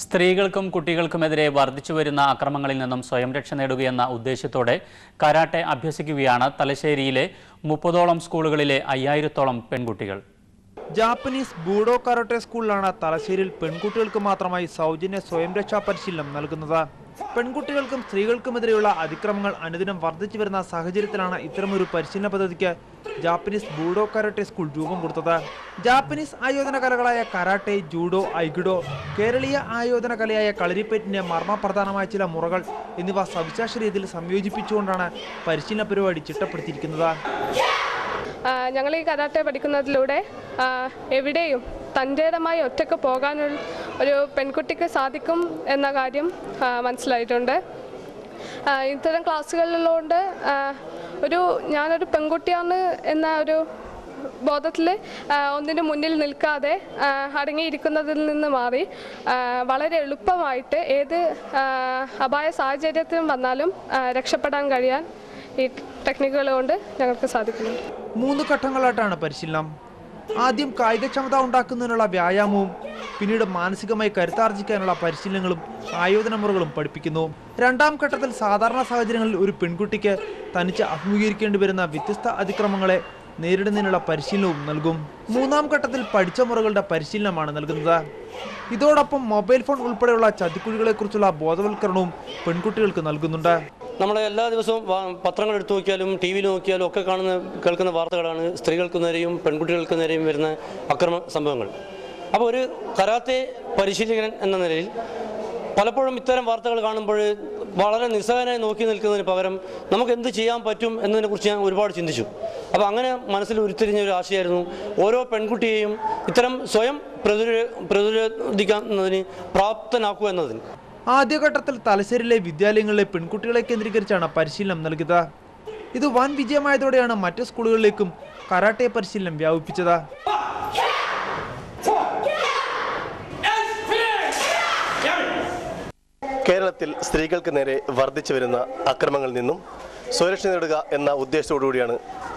സ്ത്രീകൾക്കും കുട്ടികൾക്കുമെതിരെ വർദ്ധിച്ചുവരുന്ന അക്രമങ്ങളിൽ നിന്നും സ്വയം രക്ഷ നേടുകയെന്ന ഉദ്ദേശത്തോടെ കരാട്ടെ അഭ്യസിക്കുകയാണ് തലശ്ശേരിയിലെ 30ഓളം സ്കൂളുകളിലെ 5000-ഓളം പെൺകുട്ടികൾ. ജാപ്പനീസ് ബൂഡോ കരാട്ടെ സ്കൂളിലാണ് തലശ്ശേരിയിൽ പെൺകുട്ടികൾക്ക് മാത്രമായി സൗജന്യ സ്വയം രക്ഷാ പരിശീലനം നൽകുന്നത്. പെൺകുട്ടികൾക്കും സ്ത്രീകൾക്കുമെതിരെയുള്ള അതിക്രമങ്ങൾ അനുദിനം വർദ്ധിച്ചു വരുന്ന സാഹചര്യത്തിലാണ് ഇത്തരമൊരു പരിശീലന പദ്ധതിക്ക് ജാപ്പനീസ് ബൂഡോ കരാട്ടെ സ്കൂൾ രൂപം കൊടുത്തത്. ജാപ്പനീസ് ആയോധന കലകളായ കരാട്ടെ, ജൂഡോ, ഐഗിഡോ, കേരളീയ ആയോധന കലയായ കളരിപ്പയറ്റിന്റെ മർമ്മപ്രധാനമായ ചില മുറകൾ എന്നിവ സവിശേഷ രീതിയിൽ സംയോജിപ്പിച്ചുകൊണ്ടാണ് പരിശീലന പരിപാടി ചിട്ടപ്പെടുത്തിയിരിക്കുന്നത്. ഞങ്ങൾ ഈ കരാട്ടെ പഠിക്കുന്നതിലൂടെ എവിടെയും തൻ്റേതമായി ഒറ്റയ്ക്ക് പോകാനുള്ള ഒരു പെൺകുട്ടിക്ക് സാധിക്കും എന്ന കാര്യം മനസ്സിലായിട്ടുണ്ട്. ഇത്തരം ക്ലാസ്സുകളിലുകൊണ്ട് ഞാനൊരു പെൺകുട്ടിയാണ് എന്ന ഒരു ബോധത്തിൽ ഒന്നിനു മുന്നിൽ നിൽക്കാതെ അടങ്ങിയിരിക്കുന്നതിൽ നിന്ന് മാറി വളരെ എളുപ്പമായിട്ട് ഏത് അപായ സാഹചര്യത്തിലും വന്നാലും രക്ഷപ്പെടാൻ കഴിയാൻ ഈ ടെക്നിക്കുകൾ കൊണ്ട് ഞങ്ങൾക്ക് സാധിക്കുന്നു. 3 ഘട്ടങ്ങളായിട്ടാണ് പരിശീലനം. ആദ്യം കായികക്ഷമത ഉണ്ടാക്കുന്നതിനുള്ള വ്യായാമവും പിന്നീട് മാനസികമായി കരുത്താർജിക്കാനുള്ള പരിശീലനങ്ങളും ആയോധന മുറകളും പഠിപ്പിക്കുന്നു. 2ാം ഘട്ടത്തിൽ സാധാരണ സാഹചര്യങ്ങളിൽ ഒരു പെൺകുട്ടിക്ക് തനിച്ച് അഭിമുഖീകരിക്കേണ്ടി വരുന്ന വ്യത്യസ്ത അതിക്രമങ്ങളെ നേരിടുന്നതിനുള്ള പരിശീലനവും നൽകും. 3ാം ഘട്ടത്തിൽ പഠിച്ച മുറകളുടെ പരിശീലനമാണ് നൽകുന്നത്. ഇതോടൊപ്പം മൊബൈൽ ഫോൺ ഉൾപ്പെടെയുള്ള ചതിക്കുഴികളെക്കുറിച്ചുള്ള ബോധവൽക്കരണവും പെൺകുട്ടികൾക്ക് നൽകുന്നുണ്ട്. നമ്മൾ എല്ലാ ദിവസവും പത്രങ്ങൾ എടുത്തു നോക്കിയാലും ടി വിയിൽ നോക്കിയാലും ഒക്കെ കേൾക്കുന്ന വാർത്തകളാണ് സ്ത്രീകൾക്ക് നേരെയും പെൺകുട്ടികൾക്ക് നേരെയും വരുന്ന അക്രമ സംഭവങ്ങൾ. അപ്പോൾ ഒരു കരാത്തെ പരിശീലകൻ എന്ന നിലയിൽ പലപ്പോഴും ഇത്തരം വാർത്തകൾ കാണുമ്പോൾ വളരെ നിസ്സഹായനായി നോക്കി നിൽക്കുന്നതിന് പകരം നമുക്ക് എന്ത് ചെയ്യാൻ പറ്റും എന്നതിനെക്കുറിച്ച് ഞാൻ ഒരുപാട് ചിന്തിച്ചു. അപ്പോൾ അങ്ങനെ മനസ്സിൽ ഉരുത്തിരിഞ്ഞ ഒരു ആശയമായിരുന്നു ഓരോ പെൺകുട്ടിയെയും ഇത്തരം സ്വയം പ്രതിരോധിക്കുന്നതിന് പ്രാപ്തനാക്കുക എന്നതിന്. ആദ്യഘട്ടത്തിൽ തലശ്ശേരിയിലെ വിദ്യാലയങ്ങളിലെ പെൺകുട്ടികളെ കേന്ദ്രീകരിച്ചാണ് പരിശീലനം നൽകിയത്. ഇത് വൻ വിജയമായതോടെയാണ് മറ്റ് സ്കൂളുകളിലേക്കും കരാട്ടെ പരിശീലനം വ്യാപിപ്പിച്ചത്. കേരളത്തിൽ സ്ത്രീകൾക്ക് നേരെ വർദ്ധിച്ചു വരുന്ന അക്രമങ്ങളിൽ നിന്നും സ്വരക്ഷ നേടുക എന്ന ഉദ്ദേശത്തോടുകൂടിയാണ്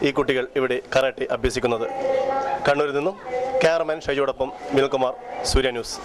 ഈ കുട്ടികൾ ഇവിടെ കരാട്ടെ അഭ്യസിക്കുന്നത്. കണ്ണൂരിൽ നിന്നും ക്യാമറമാൻ ഷൈജോടൊപ്പം മിൽകുമാർ, സൂര്യ ന്യൂസ്.